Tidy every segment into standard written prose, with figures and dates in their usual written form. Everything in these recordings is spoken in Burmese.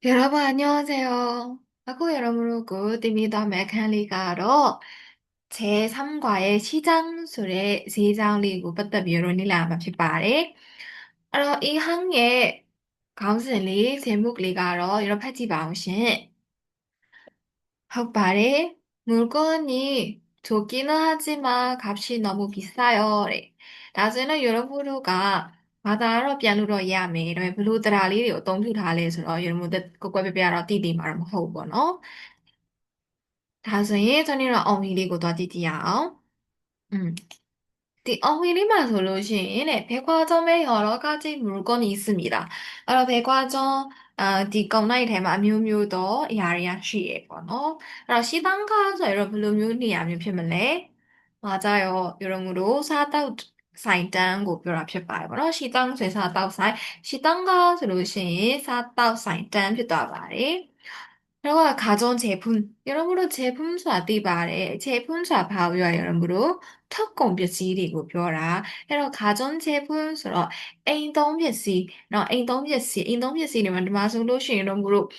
여러분, 안녕하세요. 하고 여러분하고 띠미더 메칸리가로 제3과의 시장술의 세장리고 부터 비로니라 마피바레. 이 항의 가운슬리 제목리가로 이런 파티 바우신. 헉바레 물건이 좋기는 하지만 값이 너무 비싸요. 나중에는 여러분가 바다로 피아노로 야매 이런 블루드라리 어떤 투다레서 여러분들 그거 배배하러 띠디 말 못하고 너 다수의 전이랑 어미리고 더디디야. 음. 어휘리만 소루시에 백화점에 여러 가지 물건이 있습니다. 백화점 뒷공라이 대마 묘묘도 야리야시에거너 시장 가서 여러분 묘니 아니면 표면래 맞아요. 여러분으로 사다 사이장 고표라 표봐요. 시장 쇠 사다 사이 시장 가서 루시 사다 사이장 표다바리 그리고 가전제품, 여러분으로 제품수와 띠바래, 제품수와 바위와 여러분으로 특공ပစ္စည်းတွေကို ပြောတာ. အဲ့တော့ 가전제품수로အိမ်သုံးပစ္စည်း, နော် အိမ်သုံးပစ္စည်းတွေမှာဒီမှာဆိုလို့ရှိရင် 여러분으로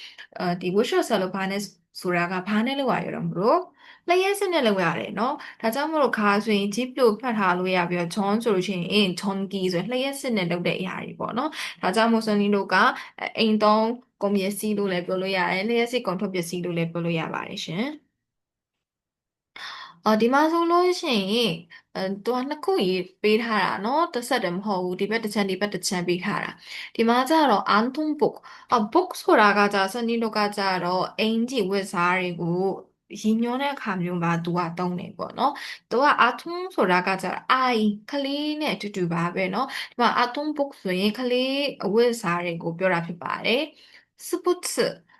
ဒီ workshop ဆိုတာက ဘာနဲ့လုပ်ရ 여러분으로? လျှပ်စစ်နဲ့လုပ်ရတယ် နော်. ဒါကြောင့်မို့ 가수인 집도 ဖတ်ထားလို့ရပြီးတော့ 전 ဆိုလို့ရှိရင် 전기 ဆိုရင် လျှပ်စစ်နဲ့လုပ်တဲ့အရာတွေပေါ့ နော်. ဒါကြောင့်မို့ 선이로가အိမ်သုံးကုန်ပစ္စည်းလို့လည်းပြောလို့ရတယ် လျှပ်စစ်ကုန်ထုတ်ပစ္စည်းလို့လည်းပြောလို့ရပါတယ်ရှင်. ဒီမှာဆိုလို့ရှိရင် 또နှစ်ခုပေးထားတာနော်. တစ်ဆက်တည်းမဟုတ်ဘူး. ဒီဘက်တစ်ချမ်းပေးထားတာ. ဒီမှာကျတော့ 안통복. 복ဆိုတာက 선이로가 애인지 윗사리고ရည်ညွှန်းတဲ့အခါမျိုးမှာ 누가 သုံးတယ်ပေါ့နော်. 누가 아통ဆိုတာက 아이, ကလေးနဲ့အတူတူပါပဲနော်. ဒီမှာ 아통복 ဆိုရင် ကလေးအဝတ်အစားတွေကို ပြောတာဖြစ်ပါတယ်. 스포츠.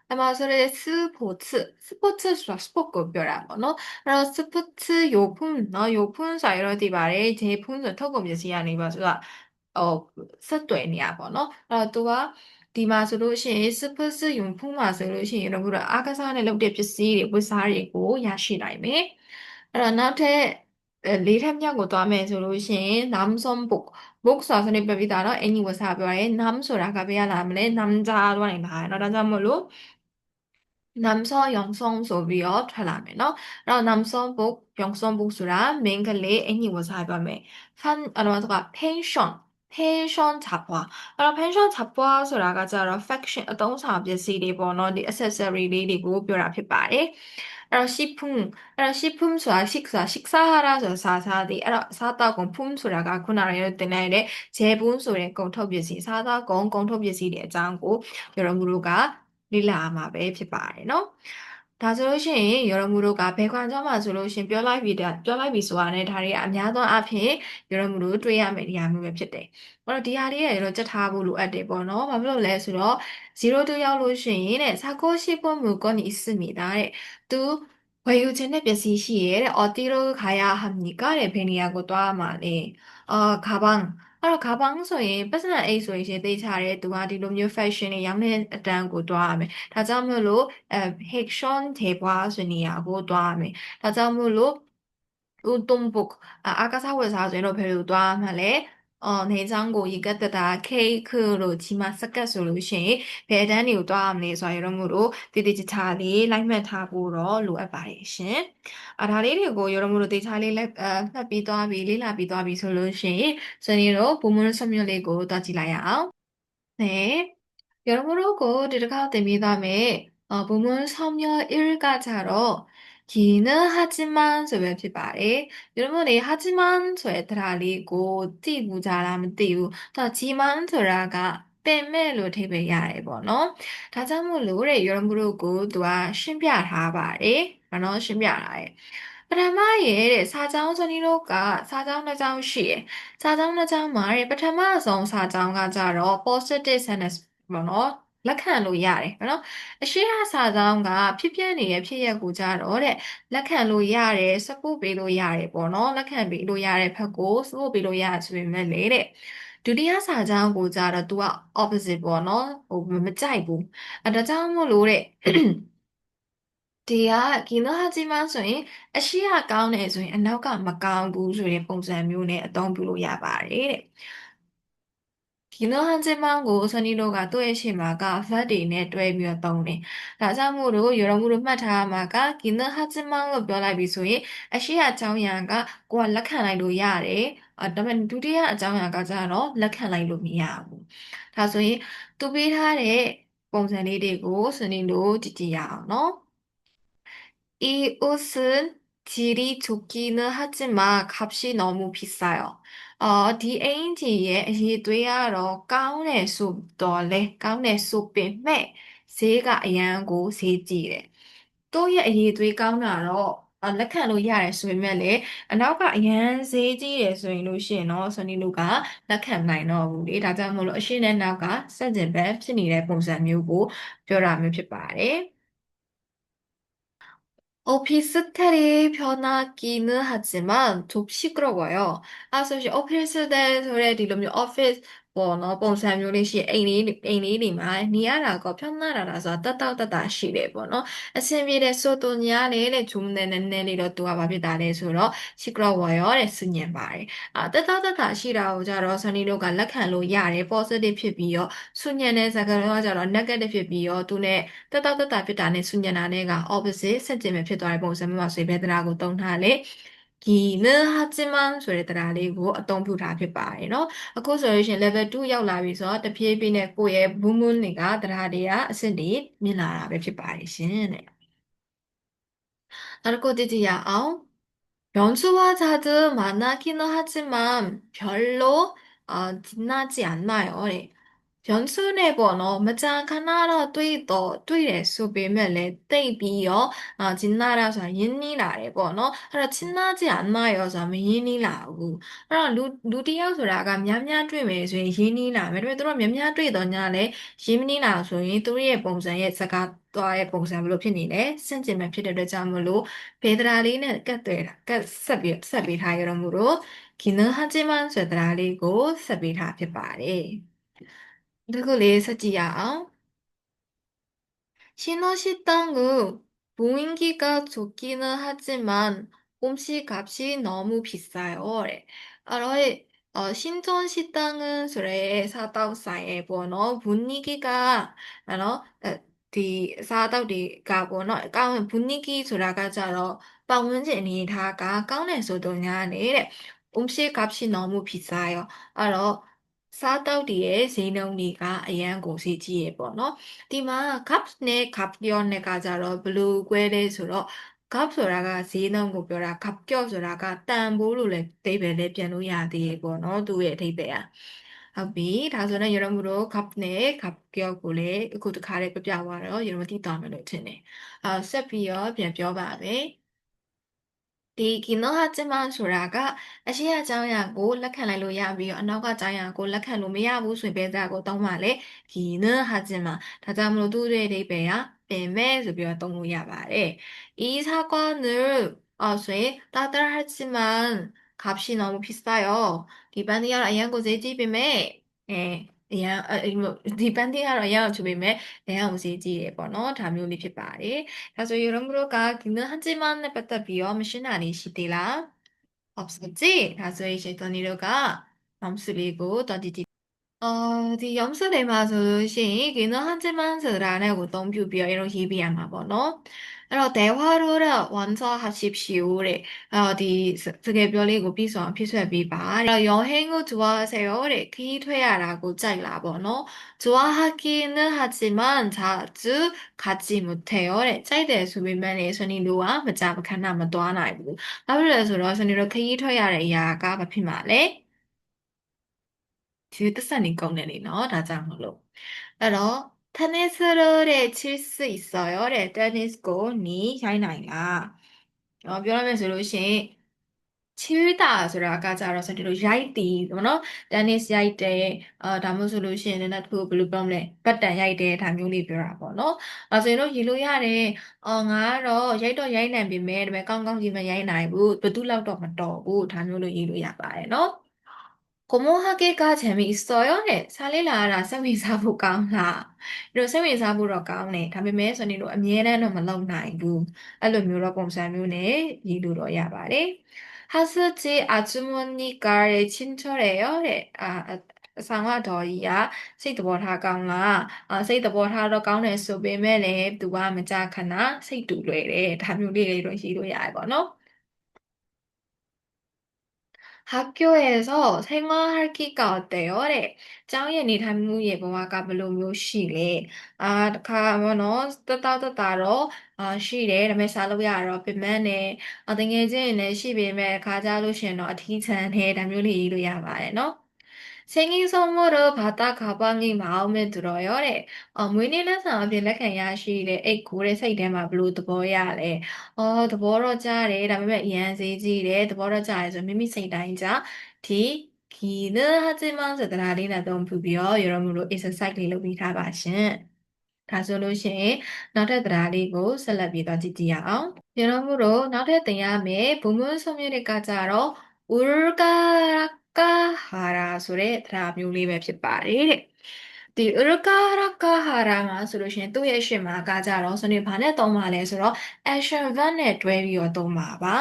ဒီမှာဆိုရင် 스포츠ဆိုတာ 스포츠ကို ပြောတာပေါ့နော်. အဲ့တော့ 스포츠 용품, နော် 용품ဆိုတာ 여러분သိပါတယ်. 제품ဆို ထုတ်ကုန်ပစ္စည်းကနေပါဆိုတာ ဆက်သွယ်နေရပေါ့နော်. အဲ့တော့ ဒီမှာဆိုလို့ရှိရင် 스포츠 용품မှာဆိုလို့ရှိရင် 여러분အားကစားနဲ့လုပ်တဲ့ပစ္စည်းတွေ ဝတ်စားတွေကို ရရှိနိုင်မယ်. အဲ့တော့နောက်ထပ် လေးထပ်မြောက်ကိုသွားမယ်ဆိုလို့ရှိရင် 남성복. 복ဆိုတာ 선생님ပြောပြီးသားနော်. 애니ဝတ်စားပြောရဲ. 남ဆိုတာက ဘယ်ကလာမလဲ? 남자로来나와요. ဒါကြောင့်မို့လို့ 남성, 영성 소비어ထွက်လာမယ်နော်. အဲ့တော့ 남성복, 영성복ဆိုတာ မိန်းကလေး 애니ဝတ်စားပြောမယ်. 펜션 잡화. အဲ့တော့ 펜션 잡화ဆိုတာက fashion အသုံးဆောင်ပစ္စည်းတွေပေါ့နော်. ဒီ accessory လေးတွေကို ပြောတာဖြစ်ပါတယ်. အဲ့တော့ 식품ဆိုတာ 식사하라 ဆိုတာ စားစားသည်. အဲ့တော့ စားသောက်ကုန် 품ဆိုတာက ခုနကတင်လိုက်တဲ့ 제품 ဆိုတဲ့ကုန်ထုတ်ပစ္စည်း, စားသောက်ကုန် ကုန်ထုတ်ပစ္စည်းတွေအကြောင်းကို 여러분들가 လေ့လာရမှာပဲဖြစ်ပါတယ်နော်. ဒါဆိုလို့ရှိရင် 여러분들가 백화점မှာဆိုလို့ရှိရင် ပြောလိုက်ပြီဆိုတာနဲ့ ဒါတွေက အများသောအားဖြင့် 여러분들 တွေ့ရမယ့်နေရာမျိုးပဲဖြစ်တယ်. အဲ့တော့ဒီဟာလေးတွေတော့ကြက်ထားဖို့လိုအပ်တယ်ပေါ့နော်. ဘာဖြစ်လို့လဲဆိုတော့ 02 ရောက်လို့ရှိရင်တဲ့ 사고 싶은 물건이 있습니다. 또ဝယ်ယူခြင်းတဲ့ပစ္စည်းရှိရဲ့တဲ့. 어디로 가야 합니까? ဘယ်နေရာကို သွားမှာလဲ? 가방. အဲ့တော့ 가방 ဆိုရင် personal aid ဆိုရင်သေချာတယ်. သူကဒီလိုမျိုး fashion တွေရောင်းတဲ့အတန်းကို သွားရမယ်. ဒါကြောင့်မို့လို့ fashion 대과 ဆိုတဲ့နေရာကို သွားရမယ်. ဒါကြောင့်မို့လို့ 운동복, 아까 사고에서 별로 좋아하면 내장고 이것다 케이크로 지만 섞여 솔루션 배단이 좋아하면서 여러모로 디디지 차리 라이면 타보러 로에 바리신 다리리고 여러모로 디 차리 비도하비 리라 비도하비 솔루션 선이로 보물 섬유리고 따지라야. 네. 여러모로고 디르가 됩니다에 부문 섬유 일가자로 기능하지만 소외피바래 여러분이 하지만 소외트라리고 띠부자라면 띠부 더 지만 소라가 빼매로 대배야래 보노 다자물로래 여러분으로고 또한 신비하바래 만어 신비하라에 ပထမရဲ့တဲ့ စာကြောင်းစနစ်တို့က စာကြောင်းနှစ်ကြောင်းရှိရယ် စာကြောင်းနှစ်ကြောင်းမှာတဲ့ ပထမဆုံးစာကြောင်းကကြတော့ positive sentence ပေါ့နော် လက်ခံလို့ရတယ်နော် အရှိရစာကြောင်းက ဖြစ်ပျက်နေတဲ့ဖြစ်ရပ်ကိုကြတော့တဲ့ လက်ခံလို့ရတယ် support ပေးလို့ရတယ်ပေါ့နော် လက်ခံပေးလို့ရတဲ့ဘက်ကို support ပေးလို့ရတယ်ဆိုပေမဲ့လေတဲ့ ဒုတိယစာကြောင်းကိုကြတော့ तू က opposite ပေါ့နော် မကြိုက်ဘူး ဒါကြောင့်မို့လို့တဲ့ 뒤가 기능하지만 소인 아시아 가운데 소인 안나가 막가운 구조의 봉사묘네 어떤 부로 야바래 기능하지만 선이로가 또의 심화가 파디네 또의 동네 라자무로 여러모로 마타마가 기능하지만로 변화비소에 아시아 정양가 과 락한라이로 야래 다만 두리야 정양가 자로 락한라이로 미야고 다소이 뚜비하래 봉산이되고 선이로 지지야 너 이 옷은 질이 좋기는 하지만 값이 너무 비싸요. DA인지의 이 뒤야로 가운데 숲돌래 가운데 숲빈매 새가 아양고 새지래. 또의 이 뒤 가운데로 လက်ခံလို့ရတယ်ဆိုပေမဲ့လေအနောက်က အရန်ဈေးကြီးတယ်ဆိုရင်လို့ရှိရင်တော့စနေလူကလက်ခံနိုင်တော့ဘူးလေဒါကြောင့်မို့လို့အရှင်းနဲ့နောက်ကစက်ကျင်ဘက်ဖြစ်နေတယ်ပုံစံမျိုးကိုပြောရမှာဖြစ်ပါတယ် 비슷하게 변하기는 하지만 사실 오피스 대소래 뒤로면 오피스 뭐너 봉사묘리시 애니리마 니아라고 편나라라서 따따따따 시래 뭐너 아침이래 소도냐래래 좀 내는 내리로 또 와비다래 서로 시끄러워요 레슨이 말 따따따따 시라고 자로 선이로 갈라칸로 야래 포스디 피비요 수년의 사가로 자로 네게티브 피비요 두네 따따따따 피다네 수년 안에가 opposite sentiment ဖြစ်သွားတဲ့ပုံစံမျိုးမှာဆိုရင်ဘယ်တရားကိုသုံးထားလဲ 기는 하지만 ဆိုတဲ့တရားလေးကိုအသုံးပြုထားဖြစ်ပါတယ်เนาะအခုဆိုရင် level 2ရောက်လာပြီဆိုတော့တဖြည်းဖြည်းနဲ့ကိုယ့်ရဲ့ moon တွေကတရားတွေကအဆင့်တွေမြင့်လာတာပဲဖြစ်ပါတယ်ရှင်တဲ့ 나르코디디야, 연수와 자주 만나기는 하지만 별로 지나지 않나요? 네. 변수의 번호, 맞아, 카나라 뚜이래, 수비면에, 떼비요, 진나라서, 인니라래, 번호, 하라, 친나지 않나요? 저, 인니라고. 하라, 루디야, 소라가, 냠냠 뚜이메, 소, 인니라, 왜냐면, 또, 냠냠 뚜이더냐래, 심니라, 소, 뚜이의 봉사에, 자가, 또의 봉사로 피니래, 센지면 피를 잠으로, 베드라리는 까ဆက်ပြီးထား 여러모로 기능하지만 쇠드라리고 ဆက်ပြီးထား ဖြစ်ပါတယ် 그리고 레서지야 신호시당은 무인기가 좋기는 하지만 꼼시값이 너무 비싸요. 아로에 신촌시당은 수레 사다우사에 번호 분위기가 알아 디 사다우디가 번호 까면 분위기 돌아가자로 방문진이 다가 까운에서도 냐네 꼼시값이 너무 비싸요. 알아 사다우디의 세능리가 아양고시지에 번호 ဒီမှာ cups နဲ့ cup ပြောတဲ့ကကြတော့ဘယ်လိုကွဲလဲဆိုတော့ cup ဆိုတာကဈေးနှုန်းကိုပြောတာ cup ကျော်ဆိုတာကတန်ဖိုးလို့လည်းအဓိပ္ပာယ်လည်းပြန်လို့ရသေးတယ်ပေါ့နော်သူ့ရဲ့အဓိပ္ပာယ်ကဟုတ်ပြီဒါဆိုရင်여러분도 cup နဲ့ cup ပြောကိုလည်းအခုတခါလေးပြပြသွားတော့여러분သိသွားမယ်လို့ထင်တယ်ဆက်ပြီးတော့ပြန်ပြောပါမယ် ဒီကိန하지만 소라가 아시아 장양고 lakhanlai 야비요 안나가 장양고 lakhan로မရဘူး ဆိုရင်ဘယ်စာကို သုံးပါလဲ 기는 하지만 다자므로 두의 대배야 빼매 ဆိုပြီးတော့သုံးလို့ရပါတယ် 이 사과는 소에 따뜻하지만 값이 너무 비싸요 디반디아로 아양고 제지비매 예 디반디아로 아양 주비매 내가 오세지에 번호 다묘리 ဖြစ်ပါတယ် ဒါဆိုရင်여러분တို့က 기는 하지만에 빠따 비어 머신 아니시디라 없었지? 다소이시더니로가 넘스리고 더디디 디 염소대 마소시 기는 하지만 서라네고 똥뷰비어 이런 희비야마 번호 그리고 대화를 완성하십시오래 디 쓰게 별이고 비서 필수에 비바 여행을 좋아하세요래 기퇴하라고 짤라 번호 좋아하기는 하지만 자주 가지 못해요래 짤대 수비면에 선이루와 맞잡카나 맞도하나이고 나불레서로 선이루 기퇴하래 야가 바피마래 뒤에 뜻사니 꺼내니 너 라장으로. 그래서 테니스를 칠 수 있어요. 래 테니스고 니 샤이나이가. 변하면 솔루션 칠다ဆိုတော့အကကြတော့ဆိုဒီလိုရိုက်တီပေါ့နော် tennis ရိုက်တယ်ဒါမှမဟုတ်ဆိုလို့ရှိရင်လည်းသူဘယ်လိုပြောမလဲပတ်တန်ရိုက်တယ်ဒါမျိုးလေးပြောတာပေါ့နော်ငါကတော့ရိုက်တော့ရိုက်နိုင်ပေမဲ့ဒါပေမဲ့ကောင်းကောင်းကြီးမရိုက်နိုင်ဘူးဘယ်သူလောက်တော့မတော်ဘူးဒါမျိုးလို့ရေးလို့ရပါတယ်နော် 고모하기가 재미있어요? 네, 살릴라라 세미사부 까운라. 이런 세미사부로 까운네. 다음에 선이로 미에는 말라운나이부. 알로미로 봉사뮤네 이루로 야바레. 하스지 아주머니가 친절해요? 네, အဆောင်ကတော့ကြီးကစိတ်သဘောထားကောင်းလားစိတ်သဘောထားတော့ကောင်းတယ်ဆိုပေမဲ့လည်းသူကမကြခဏစိတ်တူလွယ်တယ်ဒါမျိုးလေးတွေတော့ရေးလို့ရတယ်ပေါ့နော် 학교에서 생활하기가 어때요? 짱의 니 담무예 뭐가 별로 시래 가면은 따따따따로 시래 다음에 살로야로 비면에 등에지는 시비에 가자로 신어 티찬해 담요리 이루야 봐요 생일 선물을 받아 가방이 마음에 들어요. 문의는 사람들 그냥 시래 고래 사이대만 블루 더보야래. 더보러자래. 다음에 이안세지래. 더보러자에서 미미 사이다인자. 기는 하지만 서드라리나 너무 부비어 여러모로 exercise를 위해 봐신. 다솔로신 나를 드라리고 셀럽이가 지지야. 여러모로 나를 대야매 부문 소멸에까지로 울까락까 하라 소리 드라뮤리 웹시 빠리ဒီဥရကရကဟာရာမှာဆိုလို့ရှိရင်သူ့ရဲ့ရှေ့မှာကကြတော့စနေဘာနဲ့သုံးပါလဲဆိုတော့ action verb နဲ့တွဲပြီးတော့သုံးပါပါ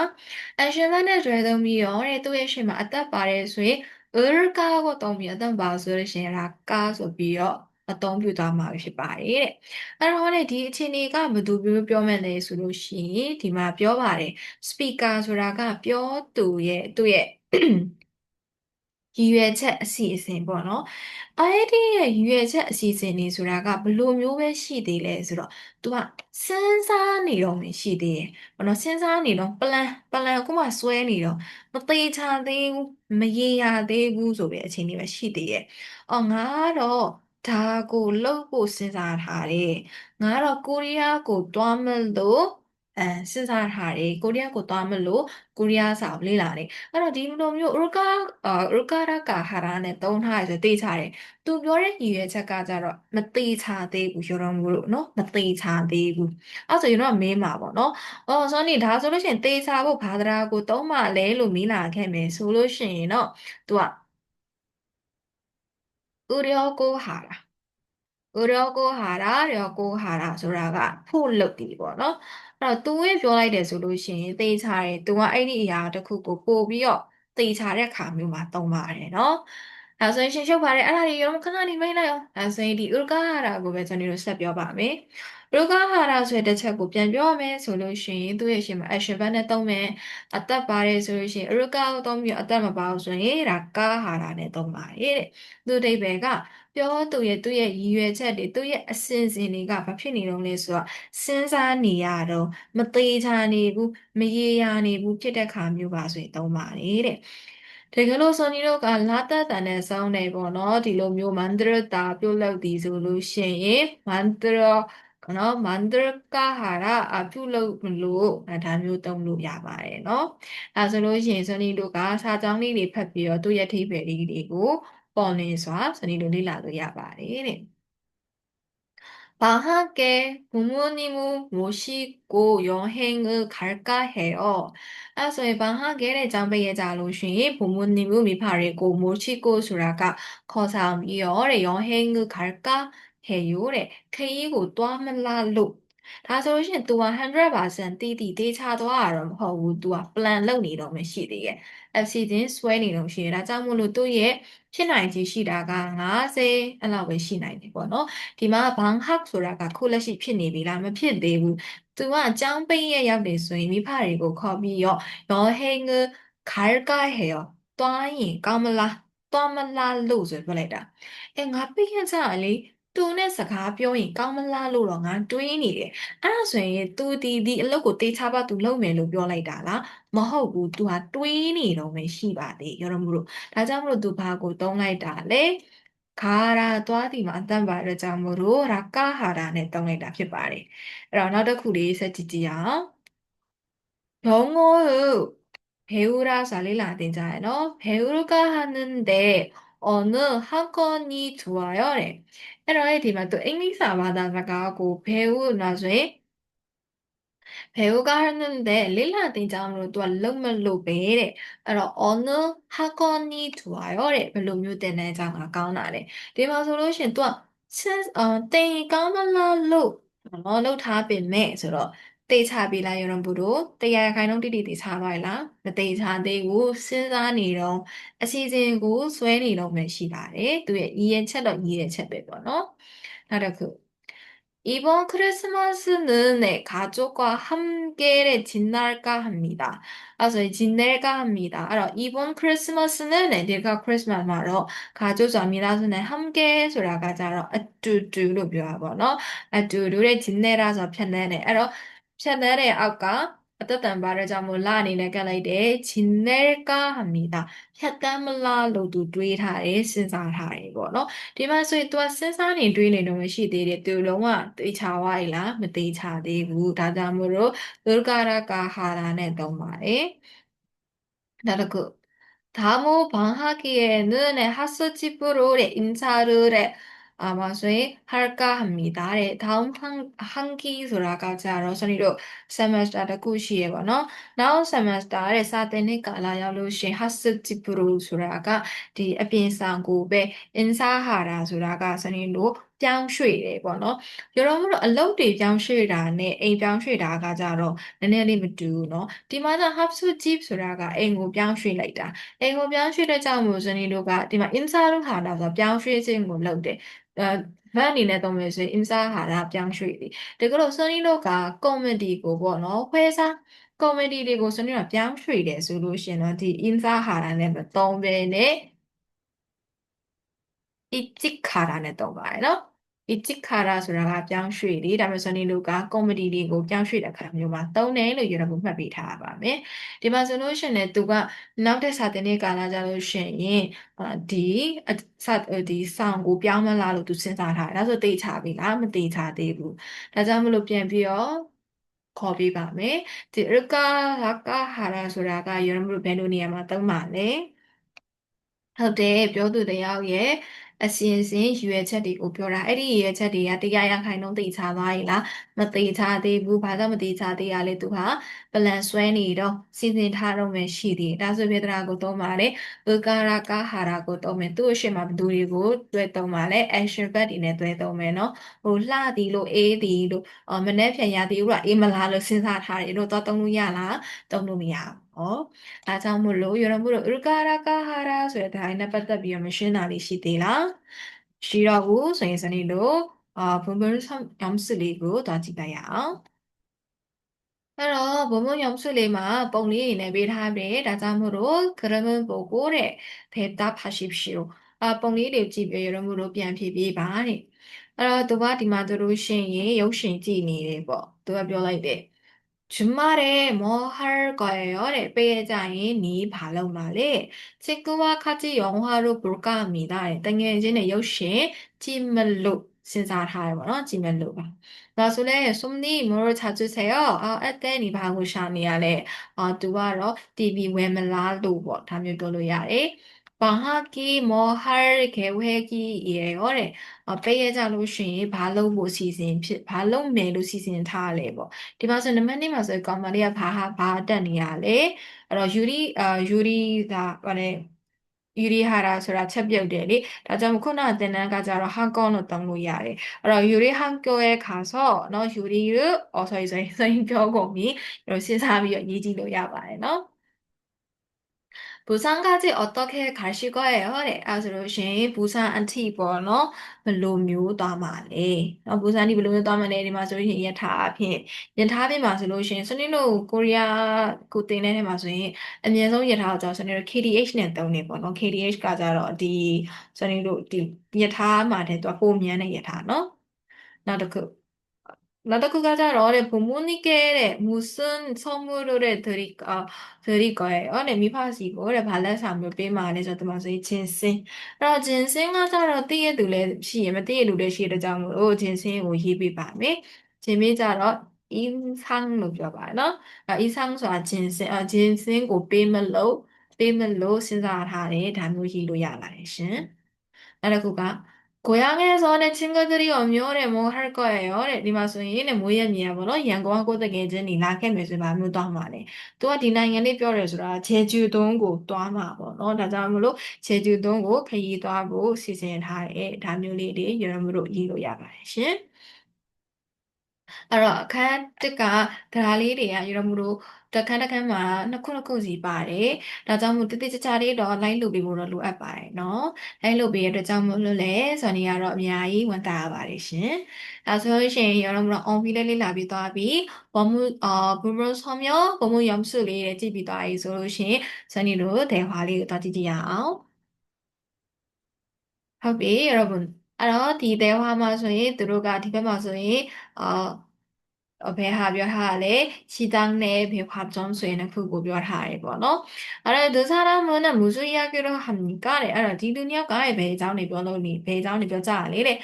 action verb နဲ့တွဲသုံးပြီးတော့တဲ့သူ့ရဲ့ရှေ့မှာအသက်ပါတယ်ဆိုရင်ဥရကကိုသုံးပြီးအသက်ပါဆိုလို့ရှိရင်ရာကဆိုပြီးတော့အသုံးပြုသွားမှာဖြစ်ပါတယ်တဲ့အဲ့တော့လေဒီအခြေအနေကဘယ်သူပြောမယ်လဲဆိုလို့ရှိရင်ဒီမှာပြောပါတယ် speaker ဆိုတာကပြောသူရဲ့သူ့ရဲ့ရည်ရွယ်ချက်အစီအစဉ်ပေါ့နော်အဲ့ဒီရဲ့ရည်ရွယ်ချက်အစီအစဉ်တွေဆိုတာကဘယ်လိုမျိုးပဲရှိသေးလဲဆိုတော့ तू ကစဉ်းစားနေတော့မှရှိသေးတယ်ဘာလို့စဉ်းစားနေတော့ plan ကိုမှစွဲနေတော့မသေးချသေးဘူးမရေရာသေးဘူးဆိုပြီးအချိန်လေးပဲရှိသေးရဲ့ငါကတော့ဒါကိုလုပ်ဖို့စဉ်းစားထားတယ်ငါကတော့ကိုရီးယားကိုတွားမလို့စဉ်းစားထားတယ်ကိုရီးယားကိုတွားမလို့ကိုရီးယားစာကိုလေ့လာတယ်အဲ့တော့ဒီလိုမျိုးဥရကရကဟာရနဲ့သုံးထားရဆိုတေးချတယ်သူပြောတဲ့ရည်ရွယ်ချက်ကကြတော့မသေးချသေးဘူးရောတော့မလို့နော်မသေးချသေးဘူးအဲ့ဆိုရင်တော့မေးမှာပေါ့နော်စောနီဒါဆိုလို့ရှိရင်သေချာဖို့ဘာသာကိုသုံးမှလဲလို့မေးလာခဲ့မယ်ဆိုလို့ရှိရင်တော့သူကဥရောကိုဟာရာဥရောကိုဟာရာရောကိုဟာရာဆိုတာကဖို့လုပ်တယ်ပေါ့နော်အဲ့တော့သူဝင်ပြောလိုက်တယ်ဆိုလို့ရှိရင်သေချာတယ်သူကအဲ့ဒီအရာတစ်ခုကိုပို့ပြီးတော့သေချာတဲ့ခါမျိုးမှာသုံးပါတယ်နော်အဲဆိုရင်ရှင်းရှုပ်ပါတယ်အဲ့ဒါတွေရောခဏနေမိတ်လိုက်အောင်အဲဆိုရင်ဒီဥရကဟာရာကိုပဲကျွန်တော်တို့ဆက်ပြောပါမယ်ဥရကဟာရာဆိုတဲ့တစ်ချက်ကိုပြန်ပြောရမယ်ဆိုလို့ရှိရင်သူ့ရဲ့ရှင်းမှာ action verb နဲ့သုံးမယ်အသက်ပါတယ်ဆိုလို့ရှိရင်ဥရကကိုသုံးပြီးအသက်မပါဘူးဆိုရင်ဒါကာဟာရာနဲ့သုံးပါတယ်တဲ့သူအဓိပ္ပာယ်ကပြောသူ့ရဲ့ရည်ရွယ်ချက်တွေသူ့ရဲ့အစဉ်အစဉ်တွေကဘာဖြစ်နေတော့လဲဆိုတော့စဉ်းစားနေရတော့မသေးချာနေဘူးမရေရာနေဘူးဖြစ်တဲ့ခါမျိုးပါဆိုရင်သုံးပါတယ်တဲ့တကယ်လို့ဆိုနီတို့ကလာတက်တန်နဲ့စောင်းနေပေါ့နော်ဒီလိုမျိုးမန္တရတာပြုတ်လောက်ဒီဆိုလို့ရှိရင်မန္တရနော်မန္တရကဟာရပြုတ်လို့မလို့ဒါမျိုးသုံးလို့ရပါတယ်နော်အဲဆိုလို့ရှိရင်ဆိုနီတို့ကစာကြောင်းလေးတွေဖတ်ပြီးတော့သူ့ရဲ့အဓိပ္ပာယ်လေးတွေကိုပေါ်လင်းစွာဆိုနီတို့လေ့လာလို့ရပါတယ်တဲ့ 방학에 부모님을 모시고 여행을 갈까 해요. 그래서 방학에 장비에 자로시 부모님을 미파리고 모시고 수라가 거상이어래 여행을 갈까 해요래. 그리고 또 하면 라루. ဒါဆိုလို့ရှိရင် तू 100% တိတိတေးချသွားရတော့မဟုတ်ဘူး तू plan လုပ်နေတော့မရှိသေးရဲ့ FCD ဆွဲနေတော့ရှိတယ်ဒါကြောင့်မို့လို့သူ့ရဲ့ဖြစ်နိုင်ခြေရှိတာက50အဲ့လောက်ပဲရှိနိုင်တယ်ပေါ့နော်ဒီမှာ방학ဆိုတာကခုလက်ရှိဖြစ်နေပြီလားမဖြစ်သေးဘူး तू ကကျောင်းပိတ်ရက်ရောက်တယ်ဆိုရင်မိဖတွေကိုခေါ်ပြီးတော့ 여행을 갈까 해요. သွားရင်ကောင်းမလားသွားမလားလို့ဆိုပြောလိုက်တာငါပိတ်ရက်ကြလေ तू နဲ့စကားပြောရင်ကောင်းမလားလို့တော့ငါတွေးနေတယ်အဲ့ဒါဆိုရင် तू ဒီအလုပ်ကိုတေးချပါ तू လုပ်မယ်လို့ပြောလိုက်တာလားမဟုတ်ဘူး तू ဟာတွေးနေတော့ပဲရှိပါသေး여러모로ဒါကြောင့်မို့ तू ဘာကိုသုံးလိုက်တာလဲ가라သွားဒီမှာအတန်ပါတဲ့ကြောင့်မို့လို့ 라까하라နဲ့သုံးလိုက်တာဖြစ်ပါတယ်အဲ့တော့နောက်တစ်ခုလေးဆက်ကြည့်ကြည့်အောင် 영어의 배우라 살릴라 되잖아요. 배우가 하는데 어느 학원이 좋아요? 래. 에러에 디마 또 잉글리사 마다가고 배우 나중에 배우가 하는데 릴라 등장으로 또 알름말로 배래. 그래서 어느 학원이 좋아요?래. 별로 묘되네 장아 가운아래. 디마 솔루션 또 땡이 까말라로 လို့ထားပေမဲ့ဆိုတော့ တေချာပြီလား여러분တို့တရားခိုင်နှုန်းတိတိတေချာသွားပြီလားမတေချာသေးဘူးစဉ်းစားနေတော့အစီအစဉ်ကိုဆွဲနေတော့မှရှိပါတယ်သူရဲ့ရည်ရင်ချက်တော့ရည်ရင်ချက်ပဲပေါ့နော်နောက်တစ်ခု 이번 크리스마스는 네, 가족과 함께 지낼까 합니다. 지낼까 합니다. 이번 크리스마스는 네, 내가 크리스마스 말로 가족자미라서는 함께 소라가자로 아뚜뚜로 묘하거나 아뚜루를 지내라서 편내네. 편내네 아까 어떤 말을 잘몰라니까 그래 지낼까 합니다. 편담을라로도 두이타에 신사타에 거너 ဒီမှာဆိုရင် तू စဉ်းစားနေတွေးနေတော့မရှိသေးတယ် तू လုံးဝသိချာသွားပြီလားမသိချာသေးဘူးဒါကြောင့်မို့လို့ 을까라까하라နဲ့သုံးပါတယ်နောက်တစ်ခု 다모 방학기에는 하스집으로 인사를 아마소에 할까 합니다. 다음 한기 돌아가자로 선이로 세메스터의 구시에거나 나온 세메스터에 사대니까 라야루시 하스집으로 돌아가 디 에피상고베 인사하라 돌아가 선이로 ပြောင်းရွှေ့တယ်ပေါ့နော်여러분အလုပ်တွေ ပြောင်းရွှေ့တာနဲ့ အိမ်ပြောင်းရွှေ့တာက ကြတော့နည်းနည်းလေးမတူဘူးเนาะဒီမှာက 합수집ဆိုတာက အိမ်ကို ပြောင်းရွှေ့လိုက်တာ အိမ်ကို ပြောင်းရွှေ့တဲ့ကြောင့်မို့ဇနီးတို့က ဒီမှာ 인사를 하다가 ပြောင်းရွှေ့ခြင်းကိုလုပ်တယ် verb အနေနဲ့သုံးမယ်ဆိုရင် 인사하다 ပြောင်းရွှေ့တယ် တကယ်လို့ဇနီးတို့က comedyကိုပေါ့နော် 회사 comedy တွေကို ဇနီးတို့က ပြောင်းရွှေ့တယ်ဆိုလို့ရှိရင်တော့ 디 인사하다는မသုံးဘဲနဲ့ 이직하라는 또 말이야. 이직하라 소라가 ပြောင်းရွှေ့လေ ဒါပေမဲ့ comedy တွေကို ပြောင်းရွှေ့တဲ့အခါမျိုးမှာ သုံးတယ်လို့ 여러분 မှတ်ပေးထားပါမယ် ဒီမှာဆိုလို့ရှိရင်လည်း သူက နောက်တဲ့စာသင်တဲ့ကာလကြလို့ရှိရင် 디 상고 ပြောင်းမလားလို့ သူ စဉ်းစားထားတယ် ဒါဆိုသေချာပြီလား မသေချာသေးဘူး ဒါကြောင့်မလို့ပြန်ပြီးတော့ ခေါ်ပေးပါမယ် 디 을까 하라 소라가 여러분 ဘယ်လိုနေရာမှာသုံးပါလဲ ဟုတ်တယ် ပြောသူတယောက်ရဲ့ အစဉ်အစဉ် ရွယ်ချက်တွေကို ပြောတာ အဲ့ဒီရွယ်ချက်တွေက 100% သေချာသွားပြီလား မသေချာသေးဘူး ဘာကြောင့်မသေချာသေးတာလဲ သူဟာ plan ဆွဲနေတော့ စီစဉ်ထားတော့မှရှိသေးတယ် ဒါဆိုပြတဲ့ကို သုံးပါတယ် 을까라까 하라고 သုံးမယ် သူ့အရှိမ ဘယ်သူတွေကို တွဲသုံးပါလဲ action verb တွေနဲ့ တွဲသုံးမယ်နော် လှသည်လို့ အေးသည်လို့ မနေ့ပြန်ရသည်လို့ အေးမလားလို့ စဉ်းစားထားတယ်လို့ သွားသုံးလို့ရလား သုံးလို့မရဘူး ဒါကြောင့်မို့လို့ 여러분 을까라까 하라 ဆိုတဲ့단어에ပတ်သက်ပြီးတော့မရှင်းတာလေးရှိသေးလား ရှိတော့ဘူးဆိုရင်ဇနီးတို့ 본문 염수리고 더ကြည့်လိုက်ရအောင် 본문 염수리만 ပုံလေးတွေနဲ့ပေးထားတယ် ဒါကြောင့်မို့လို့ 그림을 보고 대답하십시오. ပုံလေးတွေကြည့်ပြီး 여러분တို့ ပြန်ဖြေပေးပါတဲ့ သူက ဒီမှာဆိုလို့ရှိရင် ရုပ်ရှင်ကြည့်နေတယ်ပေါ့ 누가 ပြောလိုက်တယ် 주말에 뭐 할 거예요? 빼자인 니 발음 말에 친구와 같이 영화를 볼까 합니다. 당연히 역시 찜멜로 신사하요. 찜멜로 봐. 나중에 손님 뭘 찾으세요? 어때? 방구 샤니아래. 두바로 TV 웨멜라도 뭐 담요 돌려야래. 방학기 뭐 할 계획이에요? 빼자로시 발로 뭐 시즌 발로 메로 시즌 타래 뭐. ဒီမှာဆိုနံပါတ်2မှာဆို ကောင်မလေးက ဘာတက်နေရလဲ 유리하라ဆိုတာ ချက်ပြုတ်တယ်လေ ဒါကြောင့် ခုနကသင်တန်းကကြတော့ 한꺼번에 သုံးလို့ရတယ် 유리 학교에 가서 유리를 선생님 펴고미 이런 신사하면 예지로 야봐요. 부산까지 어떻게 가실 거예요? 아스로신 부산 안티버너 블루뮤 다마레. 부산이 블루뮤 다마레 마소신 예타빈 마소신 선생님 코리아 그때는 마소신 안녕서 예타죠. 선생님 KDH는 때문에 버너 KDH 가자로 디 선생님 디 예타 마데 또 보면은 예타노. 나도 나도 가자로 부모님께 무슨 선물을 드릴 거예요. 미파시고, 발레사물 빼마네, 저도 마서 진생. 진생 하자로 띠에 둘레 시에면 띠에 둘레 시에 장으로 진생 오히비 밤에 재미자로 인상로 줘봐요. 인상소 진생, 진생 고 빼멜로 신사하래, 담으시로 야라신. 나라구가 고향에서 내 친구들이 오면 뭐 할 거예요. 리마소인의 모양이야 뭐로 양고하고 되게는 이나게 매주 마무도 하마네. 또 디나이안이 뼈래서라 제주동고 또 하마 뭐로 다자므로 제주동고 가기도 하고 시즌하에 담요리리 여러모로 이로 야가신 အဲ့တော့အခန်းတစ်ကတရားလေးတွေကရမလို့တစ်ခန်းမှာနှစ်ခုစီပါတယ်။ဒါကြောင့်မို့တိတိကျကျလေးတော့လိုက်လုပ်ပေးဖို့တော့လိုအပ်ပါတယ်နော်။လိုက်လုပ်ပေးရတဲ့အတွက်ကြောင့်မို့လို့လဲဇော်နီကတော့အများကြီးဝန်တာရပါတယ်ရှင်။ဒါဆိုလို့ရှိရင်ရမလို့ on ပြီးလေးလာပြီးသွားပြီးဘောမှုဘူဘရိုဆောင်မျိုးဘောမှုရောင်စုလေးတွေကြည့်ပြီးသွားပြီဆိုလို့ရှိရင်ဇော်နီတို့대화လေးကိုတော့ကြည့်ကြည့်ရအောင်။ဟုတ်ပြီ여러분အဲ့တော့ဒီ대화မှာဆိုရင်သူတို့ကဒီဘက်မှာဆိုရင်အာဘယ်ဟာပြောထားလဲ시장 내 백화점ဆိုရင်တစ်ခုကိုပြောထားတယ်ပေါ့နော်အဲ့တော့두 사람은 무슨 이야기를 합니까?အဲ့တော့ဒီလူနှစ်ယောက်ကဘယ်အကြောင်းတွေပြောလို့နေဘယ်အကြောင်းတွေပြောကြရလဲတဲ့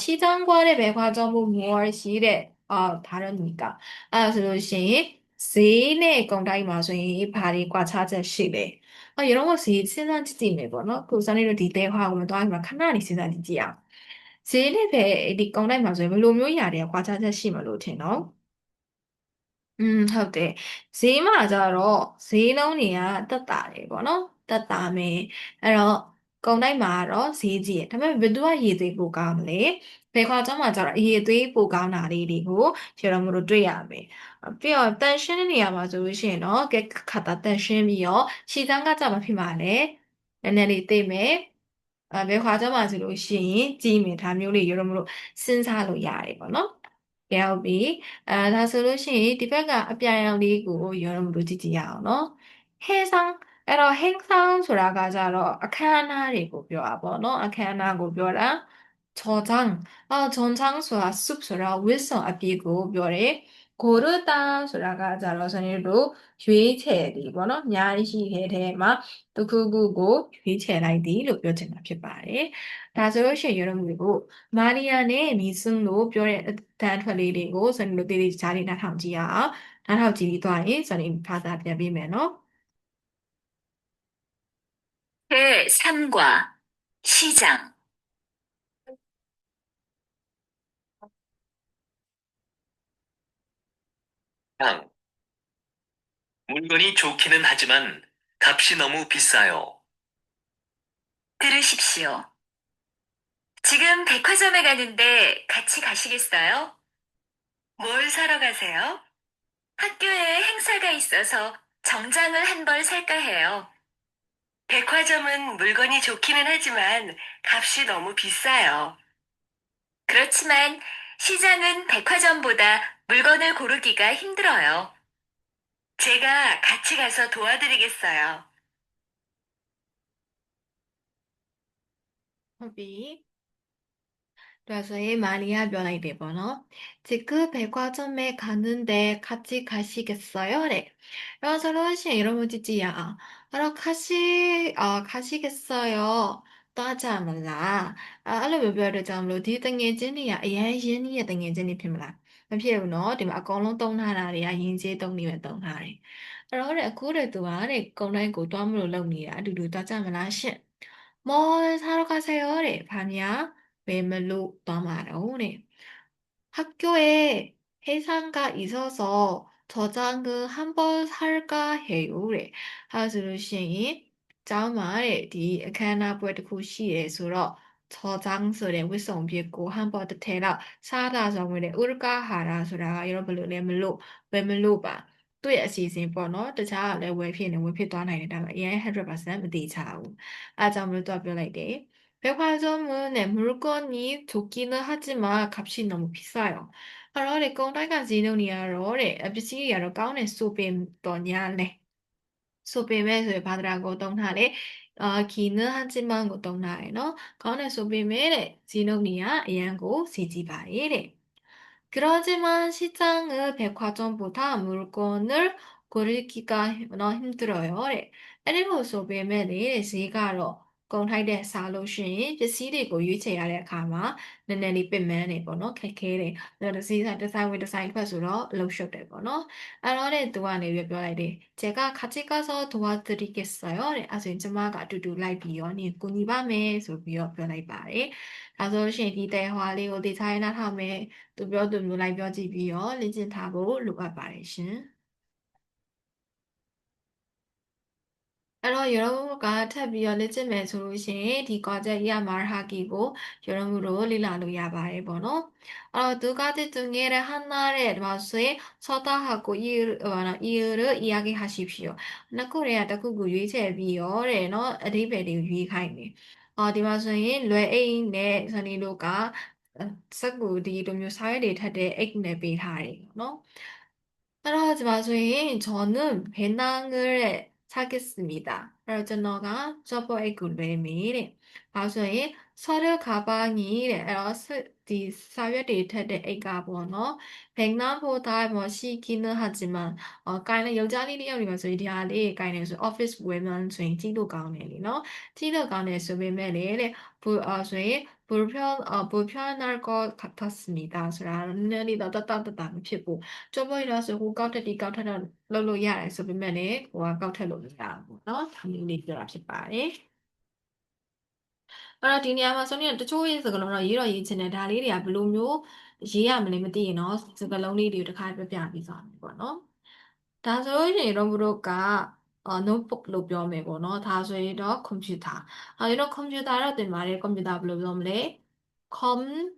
시장과의 백화점은 무엇이တဲ့다릅니까? အဲ့ဒါဆိုလို့ရှိရင်ဈေးနဲ့ကုန်တိုက်မှာဆိုရင်ဘာတွေကွာခြားချက်ရှိလဲ이런 거စဉ်းစားကြည့်မယ်ပေါ့နော်ကိုစနေတို့ဒီတဲခွာကိုမသွားခင်မှာခဏနေစဉ်းစားကြည့်ကြည့်အောင်ဈေးနဲ့ပဲဒီကုန်တိုက်မှာဆိုရင်ဘယ်လိုမျိုးຢာတွေကကွာခြားချက်ရှိမလို့ထင်တော့ဟုတ်တယ်ဈေးမှာကြတော့ဈေးနှုန်းတွေကတက်တာတယ်ပေါ့နော်တက်တာမယ်အဲ့တော့ကုန်တိုက်မှာကတော့ဈေးကြီးတယ်ဒါပေမဲ့ဘယ်သူကရည်သွေးပိုကောင်းမလဲဘယ်ခွာကျောင်းမှာကြတော့အရည်သွေးပိုကောင်းတာလေးတွေကိုခြေတော်မလို့တွေ့ရမယ်ပြီးတော့တန်ရှင်းတဲ့နေရာမှာဆိုလို့ရှိရင်တော့ကဲခါတာတန်ရှင်းပြီးတော့ခြေစမ်းကကြမှာဖြစ်မှာလေနည်းနည်းလေးသိမယ်ဘယ်ခွာကျောင်းမှာဆိုလို့ရှိရင်ကြီးမယ်ဒါမျိုးလေးရတော်မလို့စဉ်းစားလို့ရတယ်ပေါ့နော်ကဲဟုတ်ပြီဒါဆိုလို့ရှိရင်ဒီဘက်ကအပြာရောင်လေးကိုရောမလို့ကြည့်ကြည့်ရအောင်နော်ဟဲဆောင်အဲ့တော့ဟင်းဆောင်ဆိုတာကကြတော့အခမ်းအနားတွေကိုပြောတာပေါ့နော်အခမ်းအနားကိုပြောတာ저장 전장ဆိုတာ soup ဆိုတာဝတ်စုံအပြည့်ကိုပြောတယ်고르다ဆိုတာကကြတော့ဆိုရင်တို့ရွေးချယ်သည်ပေါ့နော်အများကြီးရှိတဲ့ထဲမှာတစ်ခုခုကိုရွေးချယ်လိုက်သည်လို့ပြောချင်တာဖြစ်ပါတယ်ဒါဆိုလို့ရှိရင်ရောမျိုးကိုမာရီယာနဲ့မီဆွန်းတို့ပြောတဲ့အတန်းထွက်လေးတွေကိုစနေတို့တေးသေးချားလေးနားထောင်ကြည့်ရအောင်နားထောင်ကြည့်ပြီးသွားရင်စနေဘာသာပြန်ပေးမယ်နော်제3과 시장. 장. 물건이 좋기는 하지만 값이 너무 비싸요. 들으십시오. 지금 백화점에 가는데 같이 가시겠어요? 뭘 사러 가세요? 학교에 행사가 있어서 정장을 한 벌 살까 해요. 백화점은 물건이 좋기는 하지만 값이 너무 비싸요. 그렇지만 시장은 백화점보다 물건을 고르기가 힘들어요. 제가 같이 가서 도와드리겠어요. ဟုတ်ပြီဒါဆိုရင်မာရီယာပြောလိုက်တယ်ပေါ့နော်지금 백화점에 가는데 같이 가시겠어요? 네. 그래서 러시아 이런 거 짓지야. 그럼 가시겠어요? 또 하지 않을라. 알로 몇 별을 잠로 뒤 등에 진이야. 예, 진이야 등에 진이 피밀라. 필요 너, 디 아까운 동나라리야. 인제 동리면 동나리. 그러래 그래도 안에 건강 고도함으로 나옵니다. 두두 따지 않을라. 뭘 사러 가세요? 네. 밤이야. 매물로 넘어가오. 네. 학교에 회상가 있어서 저장은 한번 살까 해요. 래. 하수루시이 자말에 디 에카나 부에트쿠 시에 수로 저장술에 위성비고 한번 테라 사다 정물에 울까 하라 수라가 이런 블루레 물로 외물로 봐. သူ့ရဲ့အစီအစဉ်ပေါ့နော်တခြားကလည်းဝယ်ဖြစ်နေဝယ်ဖြစ်သွားနိုင်တယ်ဒါပေမဲ့ 100% မတိချဘူးအဲဒါကြောင့်မလို့တော့ပြောလိုက်တယ် 백화점은 물건이 좋기는 하지만 값이 너무 비싸요. 그러래 꽁다가 지능이야로래 비시기야로 가운데 소뱀 또냐래 소뱀에서 받으라고 동하래 기는 하지만 고 동하래 너 가운데 소뱀에 지능이야 이양고 시지바이래 그러지만 시장은 백화점보다 물건을 고르기가 힘들어요. 래. အဲ့ဒီလိုဆိုပေမဲ့လေဈေးကတော့ကုန်ထိုက်တဲ့စာလို့ရှိရင်ပစ္စည်းတွေကိုရွေးချယ်ရတဲ့အခါမှာနည်းနည်းလေးပင်ပန်းနေပေါ့နော်ခက်ခဲတယ်ဒါဆိုဒီဇိုင်းဝယ်ဒီဇိုင်းဖက်ဆိုတော့လှုပ်ရှုပ်တယ်ပေါ့နော်အဲ့တော့လေသူကနေပြောပြလိုက်တယ်제가같이가서도와드리겠어요 네. အဆိုရင်ကျမကအတူတူလိုက်ပြီးတော့နေကူညီပါမယ်ဆိုပြီးတော့ပြောလိုက်ပါတယ်ဒါဆိုလို့ရှိရင်ဒီ대화လေးကိုဒီထိုင်းနားထောင်မယ်သူပြောသူမျိုးလိုက်ပြောကြည့်ပြီးတော့လေ့ကျင့်ထားဖို့လိုအပ်ပါတယ်ရှင် အဲ့တော့여러분가ထပ်ပြီးတော့လေ့ကျင့်မယ်ဆိုလို့ရှိရင်ဒီ concept ရမှာဟာကီကို여러분တို့လေ့လာလို့ရပါတယ်ပေါ့နော်အဲ့တော့두 가지 중에 하나를 맞서에 선택하고 이유를 이야기하십시오. နှစ်ခုတည်းကတစ်ခုကိုရွေးချယ်ပြီးရောတဲ့နော်အဓိပ္ပာယ်တွေကိုရွေးခိုင်းတယ်ဒီမှာဆိုရင်လွယ်အိတ်နဲ့ဇနီးတို့ကစက်ကူဒီလိုမျိုးစာရွက်တွေထပ်တဲ့အိတ်နဲ့ပေးထားတယ်နော်따라하지 마세요. 저는 배낭을 사겠습니다. 그래서 너가 저번에 그 매일에 마서에 서류 가방이 디 사회를 테데 애가 번호 백남보다 뭐 시기는 하지만 까는 여자들이면서 이디알이 까는서 오피스 women 중에 찌도 가네리노 찌도 가네서 매매래 소위 불편할 것 같았습니다. 그러니 너다다다다 피고 ကျော်ပွေးလို့ဆိုဟိုကောက်ထက်ဒီကောက်ထက်တော့လုပ်လို့ရတယ်ဆိုပေမဲ့လည်းဟိုကကောက်ထက်လို့မရဘူးပေါ့နော်ဒါမျိုးလေးပြောတာဖြစ်ပါတယ်အဲ့တော့ဒီနေရာမှာဆိုရင်တချို့ရေးစကားလုံးတော့ရေးတော့ရေးချင်တယ်ဒါလေးတွေကဘယ်လိုမျိုးရေးရမလဲမသိရင်တော့စကားလုံးလေးတွေကိုတစ်ခါပြပြပြီးသွားမယ်ပေါ့နော်ဒါဆိုရင်တော့ဘုတို့ကnotebook လို့ပြောမယ်ပေါ့နော်ဒါဆိုရင်တော့ computer ဒီတော့ computer တော့တင်ပါတယ် computer ဘယ်လိုပြောမလဲ computer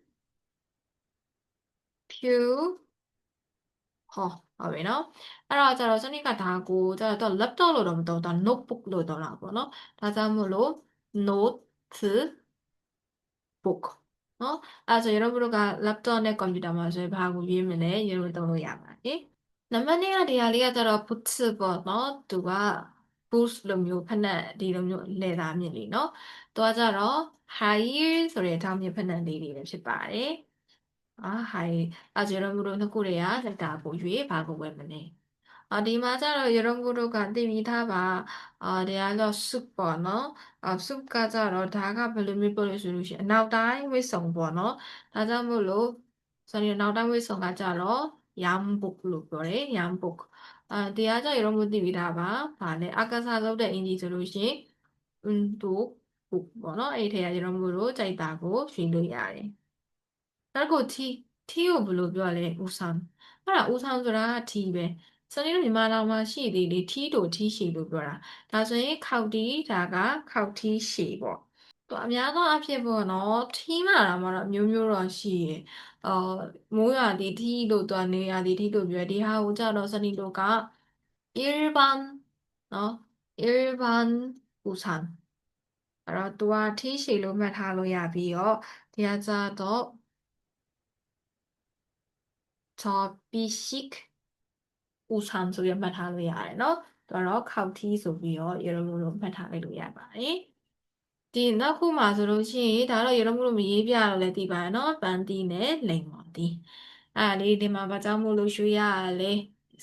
ဟောပါပဲเนาะအဲ့တော့ကျတော့စနိကဒါကိုကျတော့ laptop လို့တော့မတော့တာ notebook လို့တော့တာပေါ့เนาะဒါကြောင့်မို့လို့ notebook เนาะအဲ့ဆိုရတော့ဘုတို့က laptop နဲ့ computer မှာဆိုရင်ဘာကိုရေးမလဲရေးလို့သုံးလို့ရပါတယ်နံပါတ်2ကဒီဟာလေးကကျတော့ boots ပေါ့เนาะသူက boots လိုမျိုးဖက်နှက်ဒီလိုမျိုးလဲသားမြင့်လေးเนาะသူကကျတော့ high ဆိုတဲ့အကြောင်းမြင့်ဖက်နှက်လေးတွေပဲဖြစ်ပါတယ်high အဲ့ဆိုရတော့ဘုတို့နှစ်ခုတွေကစက်တာကိုရွေးဘာကိုဝယ်မလဲဒီမှာကျတော့여러분တို့ကသိပြီးသားပါတရားတော့ soup ပေါ့နော်soup ကကျတော့ဒါကဘယ်လိုမျိုးပြောလို့ဆိုလို့ရှိရင်အနောက်တိုင်းဝိဆုံပေါ့နော်ဒါကြောင့်မို့လို့ဆိုရင်နောက်တိုင်းဝိဆုံကကျတော့ 양복 လို့ပြောတယ် 양복တရားကျ여러분သိပြီးသားပါဗာလဲအကစားလုပ်တဲ့အင်ဂျီဆိုလို့ရှိရင်운동 복ပေါ့နော်အဲ့ထဲက여러분တို့ကြိုက်တာကိုရွေးလို့ရတယ်နောက်တစ်ခု T ကိုဘယ်လိုပြောလဲဦးဆောင်အဲ့ဒါဦးဆောင်ဆိုတာက T ပဲစနေတို့မြန်မာနိုင်ငံမှာရှိသေးလေ T တို့ T ရှည်လို့ပြောတာဒါဆိုရင်ခောက်တီဒါကခောက်တီရှည်ပေါ့သူအများသောအားဖြင့်ပေါ့နော် T မှာတော့အမျိုးမျိုးတော့ရှိရယ်မိုးရွာသည် T လို့သူကနေရာသည် T လို့ပြောဒီဟာကိုကြတော့စနေတို့က일반နော် 일반 우산အဲ့တော့သူက T ရှည်လို့မှတ်ထားလို့ရပြီးတော့ဒီကကြတော့ 접이식 우산 ဆိုပြီးမှတ်ထားလို့ရတယ်เนาะသူကတော့ခောက်ထီးဆိုပြီးတော့여러분တို့မှတ်ထားလိုက်လို့ရပါတယ်ဒီနောက်ခုမှာဆိုလို့ရှိရင်ဒါတော့여러분တို့မရေးပြတော့လည်းသိပါတယ်เนาะပန်းတီးနဲ့လိန်မော်တီးအဲ့ဒါလေးဒီမှာဘာကြောင့်မို့လို့ရွှေရရလဲ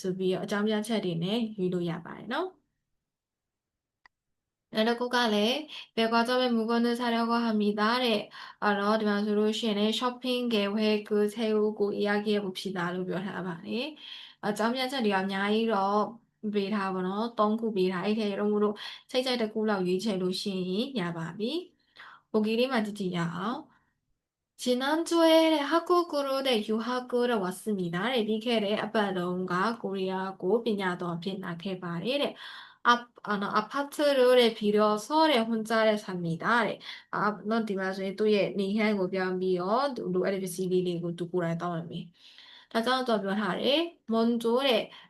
ဆိုပြီးတော့အကြောင်းပြချက်တွေနဲ့ရွေးလို့ရပါတယ်เนาะနောက်တစ်ခုကလည်း백화점에 물건을 사려고 합니다. 네.ဒီမှာဆိုလို့ရှိရင်လည်း 쇼핑 계획을 세우고 이야기해 봅시다 လို့ပြောထားပါတယ်။အကြောင်းပြချက်တွေကအများကြီးတော့ပေးထားပါတော့။၃ခုပေးထား။အဲ့ထဲတော့မို့လို့စိတ်ကြိုက်တစ်ခုလောက်ရွေးချယ်လို့ရှိရင်ရပါပြီ။보기လေးမှာကြည့်ကြည့်ရအောင်။ 지난주에 한국으로 유학을 왔습니다. 비케레 아빠동과 코리아고 비냐도 빛나게 바래. 아파트를 빌려서 혼자 삽니다. 너 디마서 또예 니한고 변비어 누구 LBC리고 누구라 떠오르미. 다자도 변하래. 먼저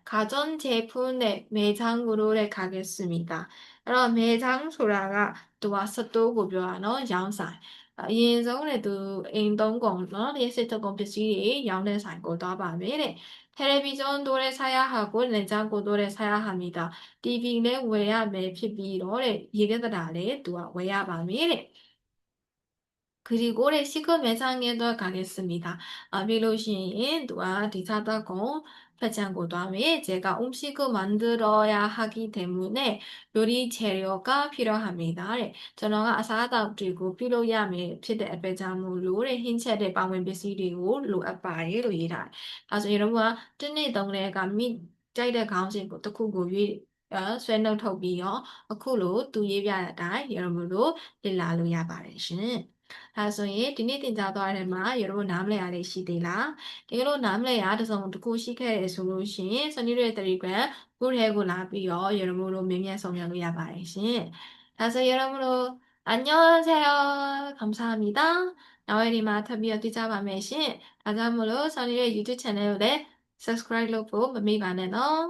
가전제품 매장으로 가겠습니다. 그럼 매장 소라가 또 와서 또 고벼하는 양산. အရင်ဆုံးသူအိမ်သုံးကုန်နော်လျှက်စစ်ထုတ်ကုန်ပစ္စည်းတွေရောင်းတဲ့ဆိုင်ကိုသွားပါမယ်တဲ့텔레비전도 사야 하고 냉장고도 사야 합니다. TV는 왜야 매 피비로래 얘기들아래 또 왜야 밤이래 그리고 레시크 매장에도 가겠습니다. 비로시인 또한 디사다고 배짱고 다음에 제가 음식을 만들어야 하기 때문에 요리 재료가 필요합니다. 저는 아사다 그리고 필요하면 필요한 배짱으로 흰채를 방문 비시리고 로아빠이로 일할. 그래서 여러분 뜨니 동네가 미 짜이의 가운데 것도 크고 위ဆွဲနှုတ်ထုတ်ပြီးတော့အခုလိုသူရေးပြတဲ့အတိုင်း여러분도 လေ့လာလို့ရပါတယ်ရှင် ဒါဆိုရင်ဒီနေ့သင်ကြားသွားတဲ့မှာ여러분နားမလည်ရလေးရှိသေးလားတကယ်လို့နားမလည်ရတစ်စုံတစ်ခုရှိခဲ့တယ်ဆိုလို့ရှိရင် Sunny ရဲ့ Telegram ကိုထဲကိုလာပြီးတော့여러분တို့မြင်မြန်ဆောင်ရွက်လို့ရပါတယ်ရှင်ဒါဆို여러분တို့안녕하세요 감사합니다နောက်ရက်ဒီမှာထပ်ပြီးတော့တွေ့ကြပါမယ်ရှင်ဒါကြောင့်မို့လို့ Sunny ရဲ့ YouTube channel ကိုလည်း subscribe လုပ်ဖို့မမေ့ပါနဲ့နော်